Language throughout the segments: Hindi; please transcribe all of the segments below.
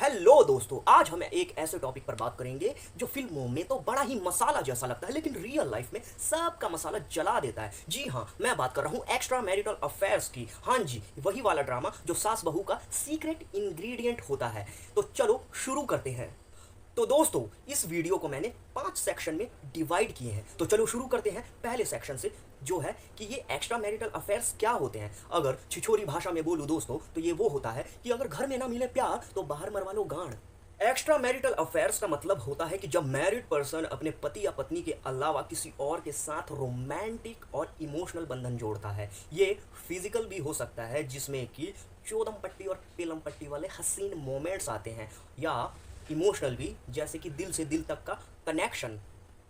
हेलो दोस्तों, आज हम एक ऐसे टॉपिक पर बात करेंगे जो फिल्मों में तो बड़ा ही मसाला जैसा लगता है, लेकिन रियल लाइफ में सबका मसाला जला देता है। जी हाँ, मैं बात कर रहा हूँ एक्स्ट्रा मैरिटल अफेयर्स की। हाँ जी, वही वाला ड्रामा जो सास बहू का सीक्रेट इंग्रेडिएंट होता है। तो चलो शुरू करते हैं। तो दोस्तों, इस वीडियो को मैंने 5 सेक्शन में डिवाइड किए हैं। तो चलो शुरू करते हैं पहले सेक्शन से, जो है कि ये एक्स्ट्रा मैरिटल अफेयर्स क्या होते हैं। अगर छिछोरी भाषा में बोलूं दोस्तों, तो ये वो होता है कि अगर घर में ना मिले प्यार तो बाहर मरवा लो गांड। एक्स्ट्रा मैरिटल अफेयर्स का मतलब होता है कि जब मैरिड पर्सन अपने पति या पत्नी के अलावा किसी और के साथ रोमांटिक और इमोशनल बंधन जोड़ता है। ये फिजिकल भी हो सकता है, जिसमें कि चोदम पट्टी और पेलम पट्टी वाले हसीन मोमेंट्स आते हैं, या इमोशनल भी, जैसे कि दिल से दिल तक का कनेक्शन,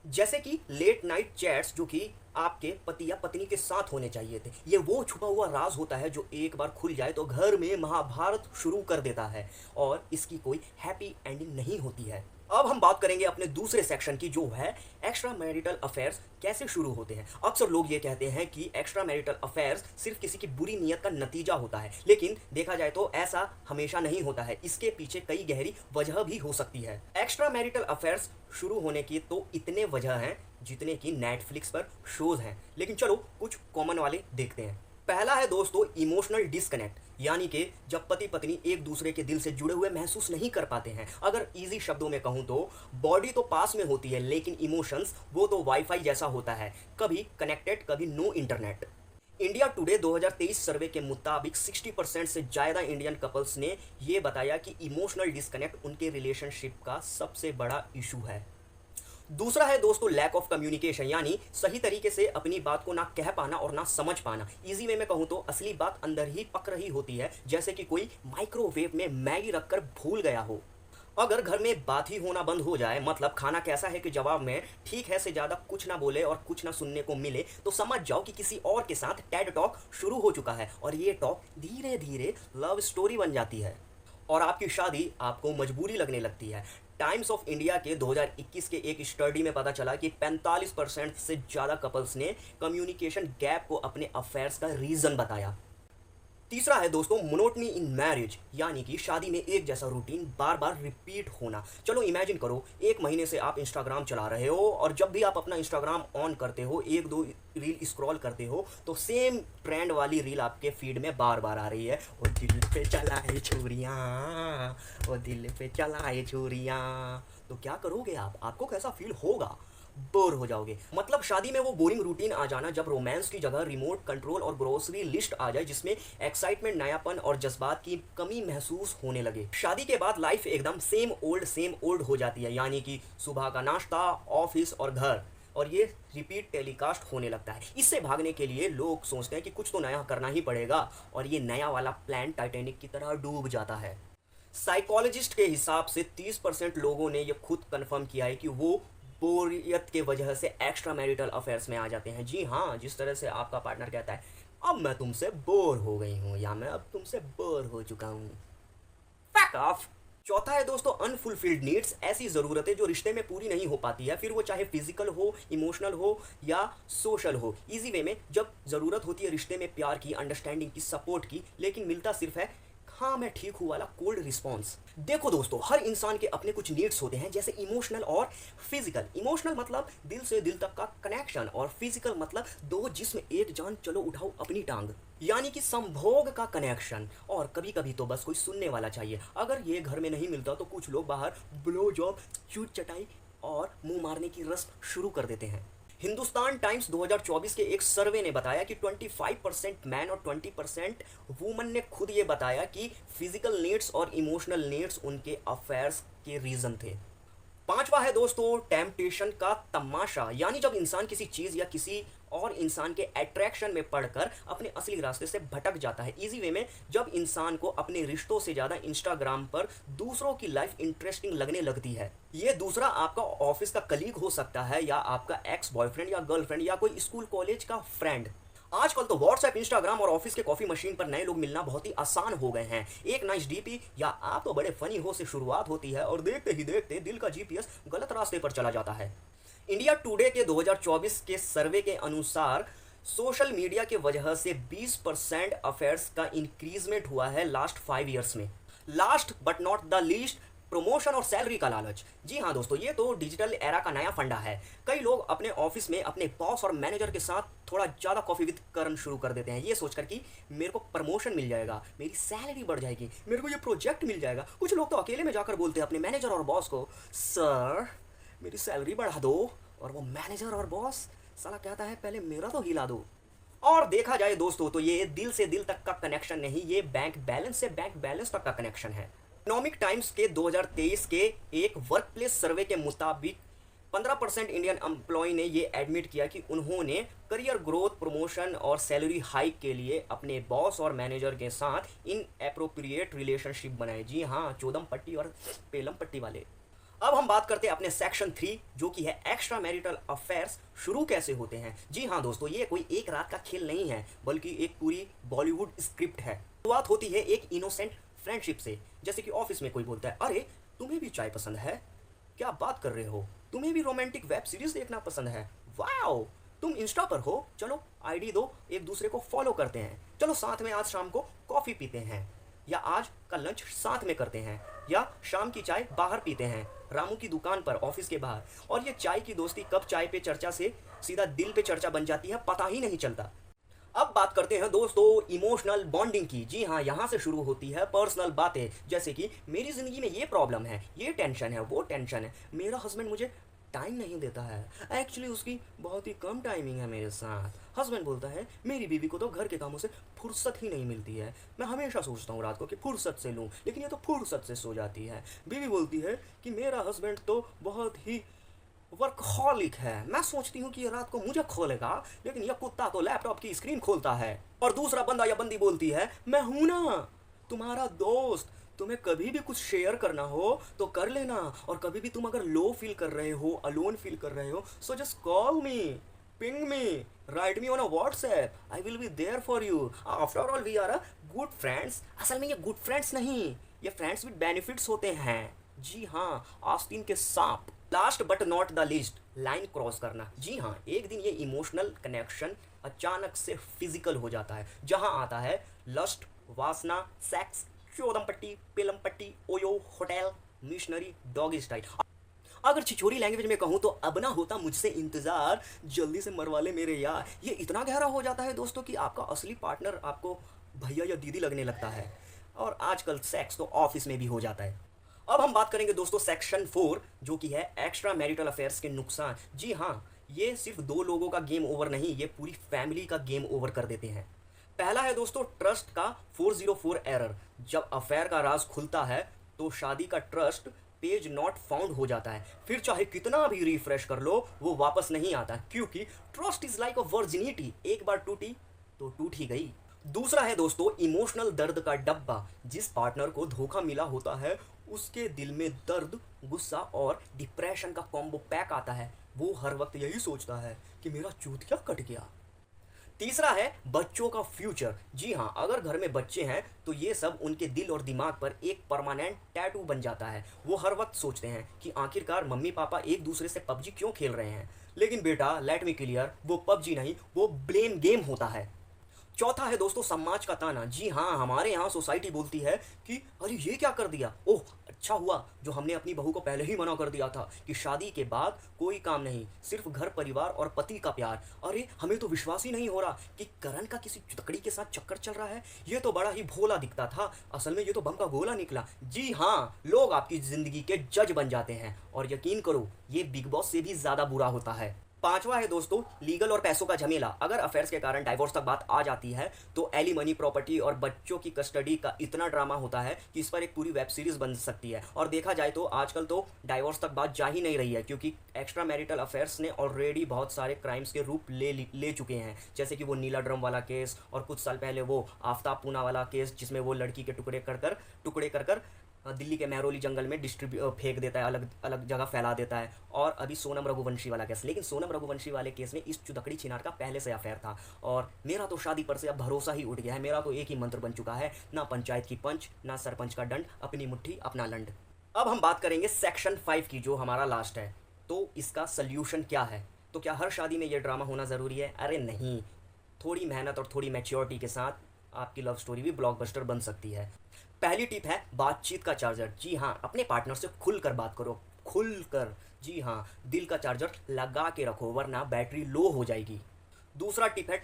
जैसे कि लेट नाइट चैट्स जो कि आपके पति या पत्नी के साथ होने चाहिए थे। ये वो छुपा हुआ राज होता है जो एक बार खुल जाए तो घर में महाभारत शुरू कर देता है, और इसकी कोई हैप्पी एंडिंग नहीं होती है। अब हम बात करेंगे अपने दूसरे सेक्शन की, जो है एक्स्ट्रा मैरिटल अफेयर्स कैसे शुरू होते हैं। अक्सर लोग ये कहते हैं कि एक्स्ट्रा मैरिटल अफेयर्स सिर्फ किसी की बुरी नीयत का नतीजा होता है, लेकिन देखा जाए तो ऐसा हमेशा नहीं होता है। इसके पीछे कई गहरी वजह भी हो सकती है। एक्स्ट्रा मैरिटल अफेयर्स शुरू होने की तो इतने वजह हैं जितने कि नेटफ्लिक्स पर शोज हैं, लेकिन चलो कुछ कॉमन वाले देखते हैं। पहला है दोस्तों इमोशनल डिस्कनेक्ट, यानी कि जब पति पत्नी एक दूसरे के दिल से जुड़े हुए महसूस नहीं कर पाते हैं। अगर इजी शब्दों में कहूं तो बॉडी तो पास में होती है, लेकिन इमोशंस वो तो वाईफाई जैसा होता है, कभी कनेक्टेड कभी नो इंटरनेट। इंडिया टुडे 2023 सर्वे के मुताबिक 60% से ज़्यादा इंडियन कपल्स ने ये बताया कि इमोशनल डिस्कनेक्ट उनके रिलेशनशिप का सबसे बड़ा इशू है। दूसरा है दोस्तों लैक ऑफ कम्युनिकेशन, यानी सही तरीके से अपनी बात को ना कह पाना और ना समझ पाना। इजी वे में कहूँ तो असली बात अंदर ही पक रही होती है, जैसे कि कोई माइक्रोवेव में मैगी रखकर भूल गया हो। अगर घर में बात ही होना बंद हो जाए, मतलब खाना कैसा है कि जवाब में ठीक है से ज़्यादा कुछ ना बोले और कुछ ना सुनने को मिले, तो समझ जाओ कि किसी और के साथ टेड टॉक शुरू हो चुका है, और ये टॉक धीरे धीरे लव स्टोरी बन जाती है और आपकी शादी आपको मजबूरी लगने लगती है। टाइम्स ऑफ इंडिया के 2021 के एक स्टडी में पता चला कि 45% से ज़्यादा कपल्स ने कम्युनिकेशन गैप को अपने अफेयर्स का रीज़न बताया। तीसरा है दोस्तों मोनोटनी इन मैरिज, यानी कि शादी में एक जैसा रूटीन बार बार रिपीट होना। चलो इमेजिन करो, एक महीने से आप इंस्टाग्राम चला रहे हो, और जब भी आप अपना इंस्टाग्राम ऑन करते हो, एक दो रील स्क्रॉल करते हो, तो सेम ट्रेंड वाली रील आपके फीड में बार बार आ रही है। ओ दिल पे चलाए छुरियाँ, ओ दिल पे चलाए छुरियाँ। तो क्या करोगे आप? आपको कैसा फील होगा? बोर हो जाओगे। मतलब शादी में वो बोरिंग रूटीन आ जाना, जब रोमांस की जगह रिमोट कंट्रोल और ग्रोसरी लिस्ट आ जाए, जिसमें एक्साइटमेंट, नयापन और जज्बात की कमी महसूस होने लगे। शादी के बाद लाइफ एकदम सेम ओल्ड हो जाती है, यानी कि सुबह का नाश्ता, ऑफिस और घर, और ये रिपीट टेलीकास्ट होने लगता है। इससे भागने के लिए लोग सोचते हैं कि कुछ तो नया करना ही पड़ेगा, और ये नया वाला प्लान टाइटैनिक की तरह डूब जाता है। साइकोलॉजिस्ट के हिसाब से 30% लोगों ने ये खुद कंफर्म किया है कि वो बोरियत के वजह से एक्स्ट्रा मैरिटल अफेयर्स में आ जाते हैं। जी हाँ, जिस तरह से आपका पार्टनर कहता है, अब मैं तुमसे बोर हो गई हूँ, या मैं अब तुमसे बोर हो चुका हूँ। फैक ऑफ। चौथा है दोस्तों अनफुलफिल्ड नीड्स, ऐसी ज़रूरतें जो रिश्ते में पूरी नहीं हो पाती है, फिर वो चाहे फिजिकल हो, इमोशनल हो या सोशल हो। इजी वे में, जब ज़रूरत होती है रिश्ते में प्यार की, अंडरस्टैंडिंग की, सपोर्ट की, लेकिन मिलता सिर्फ है हाँ मैं ठीक हूँ वाला कोल्ड रिस्पॉन्स। देखो दोस्तों, हर इंसान के अपने कुछ नीड्स होते हैं, जैसे इमोशनल और फिजिकल। इमोशनल मतलब दिल से दिल तक का कनेक्शन, और फिजिकल मतलब दो जिस्म एक जान, चलो उठाओ अपनी टांग, यानी कि संभोग का कनेक्शन। और कभी कभी तो बस कोई सुनने वाला चाहिए। अगर ये घर में नहीं मिलता तो कुछ लोग बाहर ब्लो जॉब, चूट चटाई और मुंह मारने की रस्म शुरू कर देते हैं। हिंदुस्तान टाइम्स 2024 के एक सर्वे ने बताया कि 25% मैन और 20% वुमन ने खुद ये बताया कि फिजिकल नीड्स और इमोशनल नीड्स उनके अफेयर्स के रीज़न थे। पांचवा है दोस्तों टेम्पटेशन का तमाशा, यानी जब इंसान किसी चीज़ या किसी और इंसान के अट्रैक्शन में पड़कर अपने असली रास्ते से भटक जाता है। इजी वे में, जब इंसान को अपने रिश्तों से ज़्यादा इंस्टाग्राम पर दूसरों की लाइफ इंटरेस्टिंग लगने लगती है। ये दूसरा आपका ऑफिस का कलीग हो सकता है, या आपका एक्स बॉयफ्रेंड या गर्लफ्रेंड, या कोई स्कूल कॉलेज का फ्रेंड। आजकल तो व्हाट्सएप, इंस्टाग्राम और ऑफिस के कॉफी मशीन पर नए लोग मिलना बहुत ही आसान हो गए हैं। एक नाइस डीपी या आप तो बड़े फनी हो से शुरुआत होती है, और देखते ही देखते दिल का जीपीएस गलत रास्ते पर चला जाता है। इंडिया टुडे के 2024 के सर्वे के अनुसार सोशल मीडिया के वजह से 20% अफेयर्स का इंक्रीजमेंट हुआ है लास्ट 5 ईयर्स में। Last but not the least, promotion और सैलरी का लालच। जी हाँ दोस्तों, ये तो डिजिटल एरा का नया फंडा है। कई लोग अपने ऑफिस में अपने बॉस और मैनेजर के साथ थोड़ा ज़्यादा कॉफ़ी विद करन शुरू कर देते हैं, ये सोचकर कि मेरे को प्रमोशन मिल जाएगा, मेरी सैलरी बढ़ जाएगी, मेरे को ये प्रोजेक्ट मिल जाएगा। कुछ लोग तो अकेले में जाकर बोलते हैं अपने मैनेजर और बॉस को, सर मेरी सैलरी बढ़ा दो, और वो मैनेजर और बॉस साला कहता है पहले मेरा तो हिला दो। और देखा जाए दोस्तों तो ये दिल से दिल तक का कनेक्शन नहीं, ये बैंक बैलेंस से बैंक बैलेंस तक का कनेक्शन है। इकोनॉमिक टाइम्स के 2023 के एक वर्क प्लेस सर्वे के मुताबिक 15% इंडियन एम्प्लॉय ने ये एडमिट किया कि उन्होंने करियर ग्रोथ, प्रमोशन और सैलरी हाइक के लिए अपने बॉस और मैनेजर के साथ इन एप्रोप्रिएट रिलेशनशिप बनाए। जी हाँ, चौदम पट्टी और पेलम पट्टी वाले। अब हम बात करते हैं अपने सेक्शन 3, जो कि है एक्स्ट्रा मैरिटल अफेयर्स शुरू कैसे होते हैं। जी हाँ दोस्तों, ये कोई एक रात का खेल नहीं है, बल्कि एक पूरी बॉलीवुड स्क्रिप्ट है। शुरुआत होती है एक इनोसेंट फ्रेंडशिप से। जैसे कि ऑफिस में कोई बोलता है, अरे तुम्हें भी चाय पसंद है, क्या बात कर रहे हो, तुम्हें भी रोमांटिक वेब सीरीज देखना पसंद है, वाओ तुम इंस्टा पर हो, चलो आईडी दो, एक दूसरे को फॉलो करते हैं, चलो साथ में आज शाम को कॉफ़ी पीते हैं, या आज का लंच साथ में करते हैं, या शाम की चाय बाहर पीते हैं रामू की दुकान पर ऑफिस के बाहर। और ये चाय की दोस्ती कब चाय पे चर्चा से सीधा दिल पे चर्चा बन जाती है, पता ही नहीं चलता। अब बात करते हैं दोस्तों इमोशनल बॉन्डिंग की। जी हाँ, यहाँ से शुरू होती है पर्सनल बातें, जैसे कि मेरी ज़िंदगी में ये प्रॉब्लम है, ये टेंशन है, वो टेंशन है, मेरा हस्बैंड मुझे टाइम नहीं देता है, एक्चुअली उसकी बहुत ही कम टाइमिंग है मेरे साथ। हस्बैंड बोलता है मेरी बीवी को तो घर के कामों से फुर्सत ही नहीं मिलती है, मैं हमेशा सोचता हूँ रात को कि फुर्सत से लूँ, लेकिन ये तो फुर्सत से सो जाती है। बीवी बोलती है कि मेरा हस्बैंड तो बहुत ही वर्कहॉलिक है, मैं सोचती हूँ कि ये रात को मुझे खोलेगा, लेकिन यह कुत्ता तो लैपटॉप की स्क्रीन खोलता है। और दूसरा बंदा या बंदी बोलती है मैं हूं ना तुम्हारा दोस्त, तुम्हें कभी भी कुछ शेयर करना हो तो कर लेना, और कभी भी तुम अगर लो फील कर रहे हो, अलोन फील कर रहे हो, so just call me, ping me, write me on a WhatsApp, I will be there for you, after all we are a good friends. असल में ये गुड फ्रेंड्स नहीं, ये फ्रेंड्स विद बेनिफिट्स होते हैं। जी हाँ, आस्तीन के सांप। Last but not the least, line cross करना। जी हाँ, एक दिन ये इमोशनल कनेक्शन अचानक से फिजिकल हो जाता है, जहाँ आता है लस्ट, वासना, सेक्स, चौदम पट्टी, पेलम पट्टी, OYO, hotel, missionary, doggy style. अगर छिछोरी लैंग्वेज में कहूँ तो अब ना होता मुझसे इंतज़ार, जल्दी से मरवा ले मेरे यार। ये इतना गहरा हो जाता है दोस्तों कि आपका असली पार्टनर आपको भैया या दीदी लगने लगता है। और आजकल सेक्स तो ऑफिस में भी हो जाता है। अब हम बात करेंगे दोस्तों सेक्शन 4, जो कि है एक्स्ट्रा मैरिटल अफेयर्स के नुकसान। जी हाँ, ये सिर्फ 2 लोगों का गेम ओवर नहीं, ये पूरी फैमिली का गेम ओवर कर देते हैं। पहला है दोस्तों ट्रस्ट का 404 एरर। जब अफेयर का राज खुलता है तो शादी का ट्रस्ट पेज नॉट फाउंड हो जाता है, फिर चाहे कितना भी रिफ्रेश कर लो वो वापस नहीं आता, क्योंकि trust is like a virginity, एक बार टूटी तो टूट ही गई। दूसरा है दोस्तों इमोशनल दर्द का डब्बा। जिस पार्टनर को धोखा मिला होता है उसके दिल में दर्द, गुस्सा और डिप्रेशन का कॉम्बो पैक आता है। वो हर वक्त यही सोचता है कि मेरा चूतिया कट गया। तीसरा है बच्चों का फ्यूचर। जी हाँ, अगर घर में बच्चे हैं तो ये सब उनके दिल और दिमाग पर एक परमानेंट टैटू बन जाता है। वो हर वक्त सोचते हैं कि आखिरकार मम्मी पापा एक दूसरे से पबजी क्यों खेल रहे हैं। लेकिन बेटा लेट मी क्लियर, वो पबजी नहीं, वो ब्लेम गेम होता है। चौथा है दोस्तों समाज का ताना। जी हाँ, हमारे यहाँ सोसाइटी बोलती है कि अरे ये क्या कर दिया, ओह अच्छा हुआ जो हमने अपनी बहू को पहले ही मना कर दिया था कि शादी के बाद कोई काम नहीं, सिर्फ घर परिवार और पति का प्यार। अरे हमें तो विश्वास ही नहीं हो रहा कि करण का किसी चुतकड़ी के साथ चक्कर चल रहा है, ये तो बड़ा ही भोला दिखता था, असल में ये तो बम का गोला निकला। जी हाँ, लोग आपकी ज़िंदगी के जज बन जाते हैं, और यकीन करो ये बिग बॉस से भी ज़्यादा बुरा होता है। पांचवा है दोस्तों लीगल और पैसों का झमेला। अगर अफेयर्स के कारण डाइवोर्स तक बात आ जाती है तो एलिमनी, प्रॉपर्टी और बच्चों की कस्टडी का इतना ड्रामा होता है कि इस पर एक पूरी वेब सीरीज बन सकती है। और देखा जाए तो आजकल तो डाइवोर्स तक बात जा ही नहीं रही है, क्योंकि एक्स्ट्रा मैरिटल अफेयर्स ने ऑलरेडी बहुत सारे क्राइम्स के रूप ले चुके हैं, जैसे कि वो नीला ड्रम वाला केस, और कुछ साल पहले वो आफ्ताब पूना वाला केस जिसमें वो लड़की के टुकड़े कर कर दिल्ली के महरौली जंगल में फेंक देता है, अलग अलग जगह फैला देता है। और अभी सोनम रघुवंशी वाला केस, लेकिन सोनम रघुवंशी वाले केस में इस चुदकड़ी छिनार का पहले से अफेयर था। और मेरा तो शादी पर से अब भरोसा ही उठ गया है। मेरा तो एक ही मंत्र बन चुका है, ना पंचायत की पंच, ना सरपंच का दंड, अपनी मुट्ठी अपना लंड। अब हम बात करेंगे सेक्शन 5 की, जो हमारा लास्ट है। तो इसका सल्यूशन क्या है? तो क्या हर शादी में ये ड्रामा होना ज़रूरी है? अरे नहीं, थोड़ी मेहनत और थोड़ी मैच्योरिटी के साथ आपकी लव स्टोरी भी ब्लॉकबस्टर बन सकती है। पहली टिप है बातचीत का चार्जर। जी हाँ, अपने पार्टनर से खुलकर बात करो, खुलकर। जी हाँ, दिल का चार्जर लगा के रखो वरना बैटरी लो हो जाएगी। दूसरा टिप है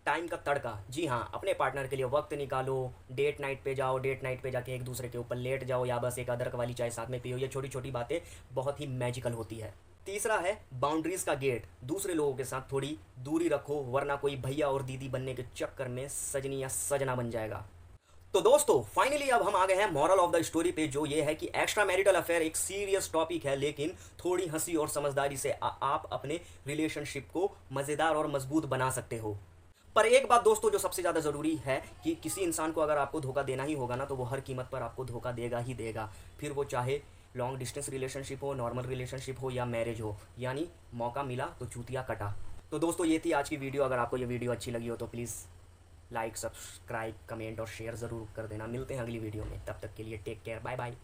टाइम का तड़का। जी हाँ, अपने पार्टनर के लिए वक्त निकालो, डेट नाइट पे जाओ, डेट नाइट पे जाके एक दूसरे के ऊपर लेट जाओ या बस एक अदरक वाली चाय साथ में पियो। ये छोटी छोटी बातें बहुत ही मैजिकल होती है। तीसरा है बाउंड्रीज का गेट। दूसरे लोगों के साथ थोड़ी दूरी रखो वरना कोई भैया और दीदी बनने के चक्कर में सजनी या सजना बन जाएगा। तो दोस्तों फाइनली अब हम आ गए हैं मॉरल ऑफ द स्टोरी पे, जो ये है कि एक्स्ट्रा मैरिटल अफेयर एक सीरियस टॉपिक है, लेकिन थोड़ी हंसी और समझदारी से आप अपने रिलेशनशिप को मज़ेदार और मजबूत बना सकते हो। पर एक बात दोस्तों जो सबसे ज़्यादा ज़रूरी है कि किसी इंसान को अगर आपको धोखा देना ही होगा ना, तो वो हर कीमत पर आपको धोखा देगा ही देगा। फिर वो चाहे लॉन्ग डिस्टेंस रिलेशनशिप हो, नॉर्मल रिलेशनशिप हो या मैरिज हो, यानी मौका मिला तो चूतिया कटा। तो दोस्तों ये थी आज की वीडियो। अगर आपको ये वीडियो अच्छी लगी हो तो प्लीज़ लाइक, सब्सक्राइब, कमेंट और शेयर ज़रूर कर देना। मिलते हैं अगली वीडियो में, तब तक के लिए टेक केयर, बाय बाय।